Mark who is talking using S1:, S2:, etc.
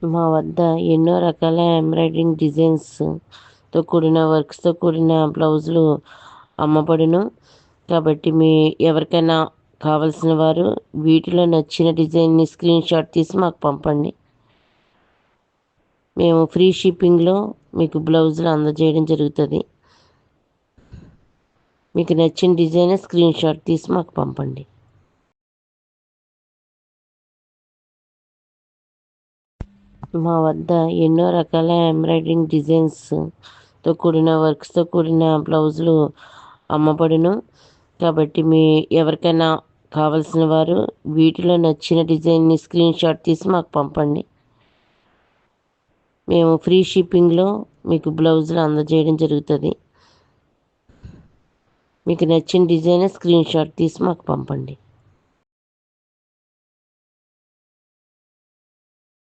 S1: మా వద్ద ఎన్నో రకాల ఎంబ్రాయిడరింగ్ డిజైన్స్తో కూడిన వర్క్స్తో కూడిన బ్లౌజులు అమ్మబడును. కాబట్టి ఎవరికైనా కావలసిన వారు వీటిలో నచ్చిన డిజైన్ని స్క్రీన్ షాట్ తీసి మాకు పంపండి. మేము ఫ్రీ షిప్పింగ్లో మీకు బ్లౌజులు అందజేయడం జరుగుతుంది. మీకు నచ్చిన డిజైన్ స్క్రీన్ షాట్ తీసి మాకు పంపండి. మా వద్ద ఎన్నో రకాల ఎంబ్రాయిడరింగ్ డిజైన్స్తో కూడిన వర్క్స్తో కూడిన బ్లౌజులు అమ్మబడును. కాబట్టి ఎవరికైనా కావలసిన వారు వీటిలో నచ్చిన డిజైన్ని స్క్రీన్ షాట్ తీసి మాకు పంపండి. మేము ఫ్రీ షిప్పింగ్లో మీకు బ్లౌజులు అందజేయడం జరుగుతుంది. మీకు నచ్చిన డిజైన్ స్క్రీన్ షాట్ తీసి మాకు పంపండి.